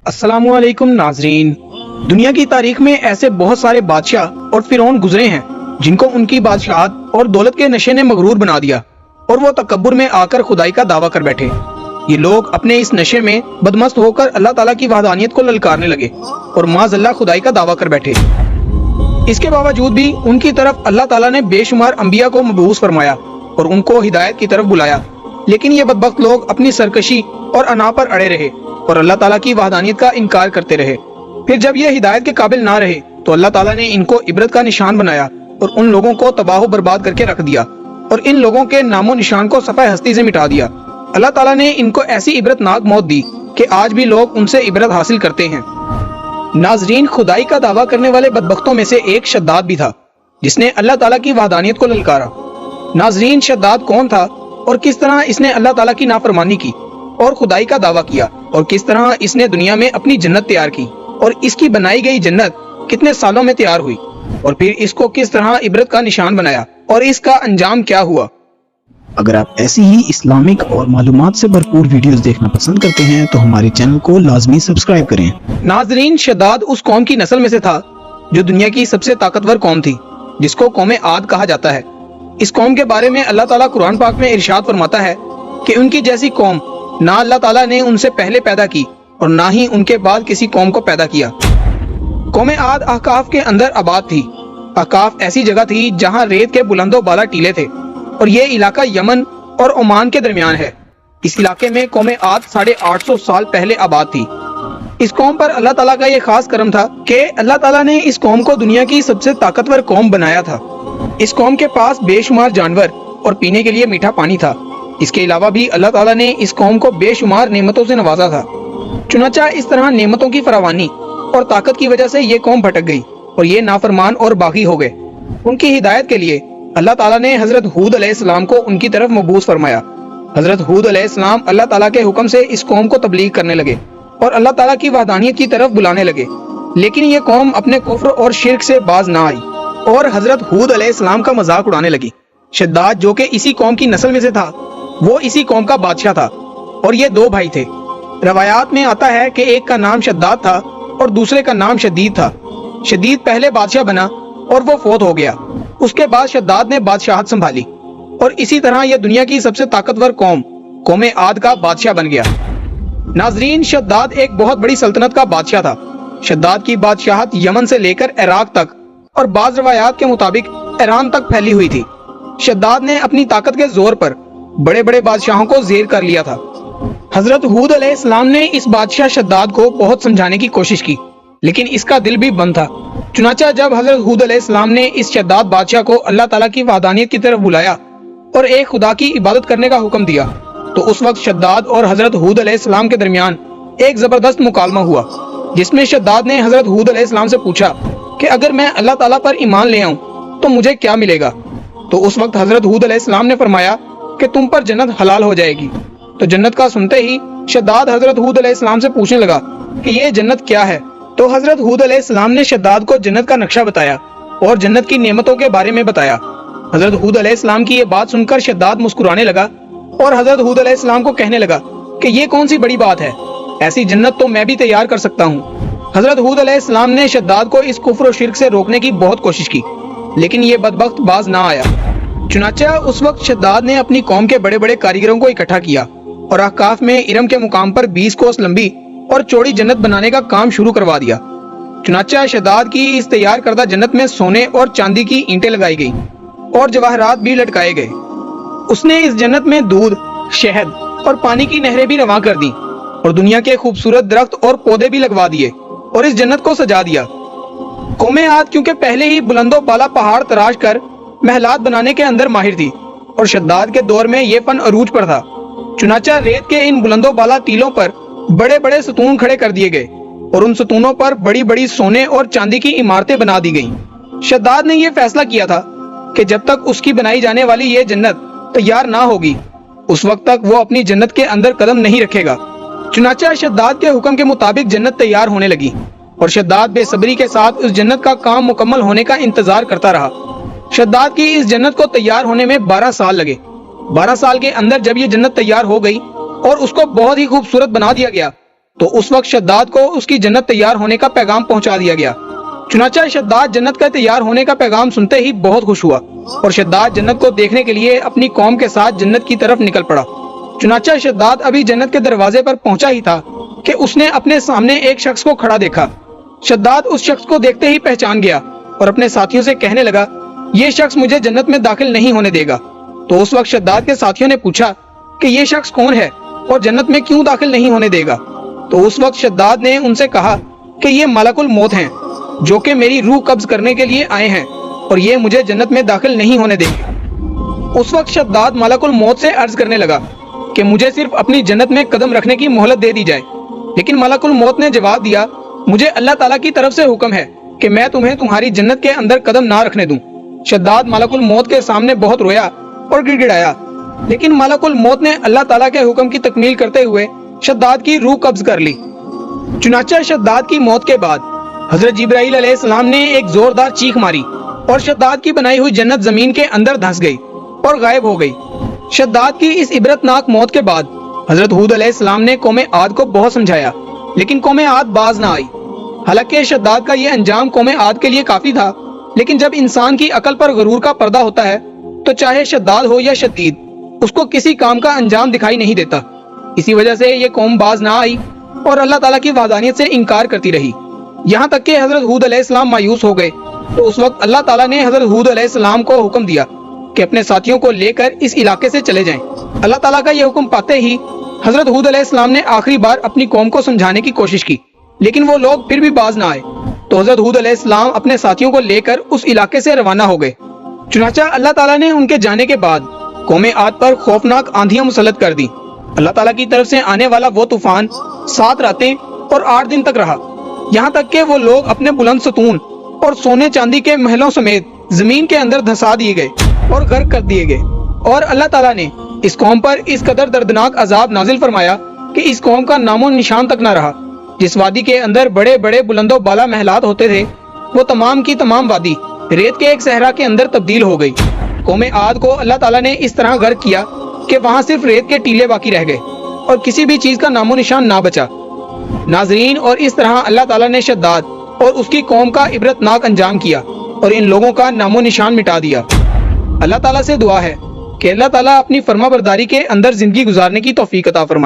अस्सलामु अलैकुम नाजरीन। दुनिया की तारीख में ऐसे बहुत सारे बादशाह और फिरौन गुजरे हैं जिनको उनकी बादशाहत और दौलत के नशे ने मगरूर बना दिया और वो तकब्बुर में आकर खुदाई का दावा कर बैठे। ये लोग अपने इस नशे में बदमस्त होकर अल्लाह ताला की वहदानियत को ललकारने लगे और माज़अल्लाह खुदाई का दावा कर बैठे। इसके बावजूद भी उनकी तरफ अल्लाह ताला ने बेशुमार अंबिया को मबूस फरमाया और उनको हिदायत की तरफ बुलाया, लेकिन ये बदबख्त लोग अपनी सरकशी और अना पर अड़े रहे और अल्लाह ताला की वहदानियत का इनकार करते रहे। फिर जब ये हिदायत के काबिल ना रहे तो अल्लाह ताला ने इनको इबरत का निशान बनाया और उन लोगों को तबाह बर्बाद करके रख दिया और इन लोगों के नामो निशान को सफ़े हस्ती से मिटा दिया। अल्लाह ताला ने इनको ऐसी इबरतनाक मौत दी कि आज भी लोग उनसे इबरत हासिल करते हैं। नाजरीन, खुदाई का दावा करने वाले बदबख्तों में से एक शद्दाद भी था जिसने अल्लाह ताला की वहदानियत को ललकारा। नाजरीन, शद्दाद कौन था और किस तरह इसने अल्लाह ताला की नाफरमानी की और खुदाई का दावा किया और किस तरह इसने दुनिया में अपनी जन्नत तैयार की और इसकी बनाई गई जन्नत कितने सालों में तैयार हुई और फिर इसको किस तरह इबरत का निशान बनाया और इसका अंजाम क्या हुआ। अगर आप ऐसी ही इस्लामिक और मालूमात से भरपूर वीडियोस देखना पसंद करते हैं तो हमारे चैनल को लाजमी सब्सक्राइब करें। नाजरीन, शद्दाद उस कौम की नस्ल में से था जो दुनिया की सबसे ताकतवर कौम थी, जिसको कौम आद कहा जाता है। इस कौम के बारे में अल्लाह ताला कुरान पाक में इरशाद फरमाता है कि उनकी जैसी कौम ना अल्लाह ताला ने उनसे पहले पैदा की और ना ही उनके बाद किसी कौम को पैदा किया। कौम आद अहकाफ के अंदर आबाद थी। अहकाफ ऐसी जगह थी जहाँ रेत के बुलंदो बाला टीले थे और ये इलाका यमन और ओमान के दरमियान है। इस इलाके में कौम आद 850 साल पहले आबाद थी। इस कौम पर अल्लाह ताला का ये खास करम था कि अल्लाह ताला ने इस कौम को दुनिया की सबसे ताकतवर कौम बनाया था। इस कौम के पास बेशुमार जानवर और पीने के लिए मीठा पानी था। इसके अलावा भी अल्लाह ताला ने इस कौम को बेशुमार नेमतों से नवाजा था। चुनाचा इस तरह नेमतों की फरावानी और ताकत की वजह से ये कौम भटक गई और ये नाफरमान और बागी हो गए। उनकी हिदायत के लिए अल्लाह ताला ने हजरत हूद अलैहिस्सलाम को उनकी तरफ मबूस फरमाया। हजरत हूद अलैहिस्सलाम अल्लाह ताला के हुक्म से इस कौम को तबलीग करने लगे और अल्लाह ताला की वहदानियत की तरफ बुलाने लगे, लेकिन ये कौम अपने कुफ्र और शिर्क से बाज ना आई और हजरत हूद अलैहिस्सलाम का मजाक उड़ाने लगी। शद्दाद, जो कि इसी कौम की नस्ल में से था, वो इसी कौम का बादशाह था और ये दो भाई थे। रवायात में आता है कि एक का नाम शद्दाद था और दूसरे का नाम शदीद था। शदीद पहले बादशाह बना और वो फौत हो गया। उसके बाद शद्दाद ने बादशाहत संभाली और इसी तरह यह दुनिया की सबसे ताकतवर कौम आद का बादशाह बन गया। नाजरीन, शद्दाद एक बहुत बड़ी सल्तनत का बादशाह था। शद्दाद की बादशाहत यमन से लेकर इराक तक और बाज रवायात के मुताबिक ईरान तक फैली हुई थी। शद्दाद ने अपनी ताकत के जोर पर बड़े बड़े बादशाहों को जेर कर लिया था। हजरत हूद अलैहिस्सलाम ने इस बादशाह शद्दाद को बहुत समझाने की कोशिश की, लेकिन इसका दिल भी बंद था। चुनाचा जब हजरत हूद अलैहिस्सलाम ने इस शद्दाद बादशाह को अल्लाह ताला की वहदानियत की तरफ बुलाया और एक खुदा की इबादत करने का हुक्म दिया, तो उस वक्त शद्दाद और हजरत हूद अलैहिस्सलाम के दरमियान एक जबरदस्त मुकालमा हुआ, जिसमें शद्दाद ने हजरत हूद अलैहिस्सलाम से पूछा कि अगर मैं अल्लाह ताला पर ईमान ले आऊं तो मुझे क्या मिलेगा। तो उस वक्त हजरत हूद अलैहिस्सलाम ने फरमाया कि तुम पर जन्नत हलाल हो जाएगी। तो जन्नत का सुनते ही शद्दाद हजरत हूद अलैहिस्सलाम से पूछने लगा कि ये जन्नत क्या है। तो हजरत हूद अलैहिस्सलाम ने शद्दाद को जन्नत का नक्शा बताया और जन्नत की नेमतों के बारे में बताया। हजरत हूद अलैहिस्सलाम की ये बात सुनकर शद्दाद मुस्कुराने लगा और हजरत हूद अलैहिस्सलाम को कहने लगा कि ये कौन सी बड़ी बात है, ऐसी जन्नत तो मैं भी तैयार कर सकता हूँ। हजरत हूद अलैहिस्सलाम ने शद्दाद को इस कुफ्र और शिर्क से रोकने की बहुत कोशिश की, लेकिन ये बदबख्त बाज ना आया। चुनाचा उस वक्त शद्दाद ने अपनी कौम के बड़े बड़े कारीगरों को इकट्ठा किया और अहकाफ में इरम के मुकाम पर 20 कोस लंबी और चौड़ी जन्नत बनाने का काम शुरू करवा दिया। चुनाचा शद्दाद की इस तैयार करदा जन्नत में सोने और चांदी की ईंटें लगाई गई और जवाहरात भी लटकाए गए। उसने इस जन्नत में दूध, शहद और पानी की नहरें भी रवां कर दी और दुनिया के खूबसूरत दरख्त और पौधे भी लगवा दिए और इस जन्नत को सजा दिया। कौम आद क्योंकि पहले ही बुलंदो बाला पहाड़ तराश कर महलात बनाने के अंदर माहिर थी और शद्दाद के दौर में ये फन अरूज पर था। चुनाचा रेत के इन बुलंदो बाला टीलों पर बड़े बड़े सतून खड़े कर दिए गए और उन सतूनों पर बड़ी बड़ी सोने और चांदी की इमारतें बना दी गईं। शद्दाद ने यह फैसला किया था कि जब तक उसकी बनाई जाने वाली ये जन्नत तैयार ना होगी उस वक्त तक वो अपनी जन्नत के अंदर कदम नहीं रखेगा। चुनाचा शद्दाद के हुक्म के मुताबिक जन्नत तैयार होने लगी और शद्दाद बेसब्री के साथ उस जन्नत का काम मुकम्मल होने का इंतजार करता रहा। शद्दाद की इस जन्नत को तैयार होने में 12 साल लगे। 12 साल के अंदर जब ये जन्नत तैयार हो गई और उसको बहुत ही खूबसूरत बना दिया गया تو اس وقت شداد کو اس کی جنت تیار ہونے کا پیغام پہنچا دیا گیا۔ چنانچہ شداد جنت کا تیار ہونے کا پیغام سنتے ہی بہت خوش ہوا اور شداد جنت کو دیکھنے کے لیے اپنی قوم کے ساتھ جنت کی طرف نکل پڑا۔ چنانچہ شداد ابھی جنت کے دروازے پر پہنچا ہی تھا کہ اس نے اپنے سامنے ایک شخص کو کھڑا دیکھا۔ شداد اس شخص کو دیکھتے ہی پہچان گیا اور اپنے ساتھیوں سے کہنے لگا، یہ شخص مجھے جنت میں داخل نہیں ہونے دے گا۔ تو اس وقت شداد کے ساتھیوں نے پوچھا کہ یہ شخص کون ہے اور جنت میں کیوں داخل نہیں ہونے دے گا؟ تو اس وقت شداد نے ان سے کہا کہ یہ ملک الموت ہیں جو کہ میری روح قبض کرنے کے لیے آئے ہیں اور یہ مجھے جنت میں داخل نہیں ہونے دیں گے۔ اس وقت شداد ملک الموت سے عرض کرنے لگا کہ مجھے صرف اپنی جنت میں قدم رکھنے کی مہلت دے دی جائے، لیکن ملک الموت نے جواب دیا، مجھے اللہ تعالیٰ کی طرف سے حکم ہے کہ میں تمہیں تمہاری جنت کے اندر قدم نہ رکھنے دوں۔ شداد ملک الموت کے سامنے بہت رویا اور گڑ گڑایا، لیکن ملک الموت نے اللہ تعالیٰ کے حکم کی تکمیل کرتے ہوئے شداد کی روح قبض کر لی۔ چنانچہ شداد کی موت کے بعد حضرت جبرائیل علیہ السلام نے ایک زوردار چیخ ماری اور شداد کی بنائی ہوئی جنت زمین کے اندر دھنس گئی اور غائب ہو گئی۔ شداد کی اس عبرتناک موت کے بعد حضرت ہود علیہ السلام نے قوم عاد کو بہت سمجھایا، لیکن قوم عاد باز نہ آئی۔ حالانکہ شداد کا یہ انجام قوم عاد کے لیے کافی تھا، لیکن جب انسان کی عقل پر غرور کا پردہ ہوتا ہے تو چاہے شداد ہو یا شدید، اس کو کسی کام کا انجام دکھائی نہیں دیتا۔ اسی وجہ سے یہ قوم باز نہ آئی اور اللہ تعالیٰ کی وحدانیت سے انکار کرتی رہی، یہاں تک کہ حضرت ہود علیہ السلام مایوس ہو گئے۔ تو اس وقت اللہ تعالیٰ نے حضرت ہود علیہ السلام کو حکم دیا کہ اپنے ساتھیوں کو لے کر اس علاقے سے چلے جائیں۔ اللہ تعالیٰ کا یہ حکم پاتے ہی حضرت ہود علیہ السلام نے آخری بار اپنی قوم کو سمجھانے کی کوشش کی، لیکن وہ لوگ پھر بھی باز نہ آئے۔ تو حضرت ہود علیہ السلام اپنے ساتھیوں کو لے کر اس علاقے سے روانہ ہو گئے۔ چنانچہ اللہ تعالیٰ نے ان کے جانے کے بعد قوم عاد پر خوفناک آندھیاں مسلط کر دی۔ اللہ تعالیٰ کی طرف سے آنے والا وہ طوفان 7 راتیں اور 8 دن تک رہا، یہاں تک کہ وہ لوگ اپنے بلند ستون اور سونے چاندی کے محلوں سمیت زمین کے اندر دھسا دیے گئے اور غرق کر دیے گئے۔ اور اللہ تعالیٰ نے اس قوم پر اس قدر دردناک عذاب نازل فرمایا کہ اس قوم کا نام و نشان تک نہ رہا۔ جس وادی کے اندر بڑے بڑے بلند و بالا محلات ہوتے تھے، وہ تمام کی تمام وادی ریت کے ایک صحرا کے اندر تبدیل ہو گئی۔ قوم عاد کو اللہ تعالیٰ نے اس طرح غرق کیا کہ وہاں صرف ریت کے ٹیلے باقی رہ گئے اور کسی بھی چیز کا نام و نشان نہ بچا۔ ناظرین، اور اس طرح اللہ تعالیٰ نے شداد اور اس کی قوم کا عبرتناک انجام کیا اور ان لوگوں کا نام و نشان مٹا دیا۔ اللہ تعالیٰ سے دعا ہے کہ اللہ تعالیٰ اپنی فرما برداری کے اندر زندگی گزارنے کی توفیق عطا فرمائے۔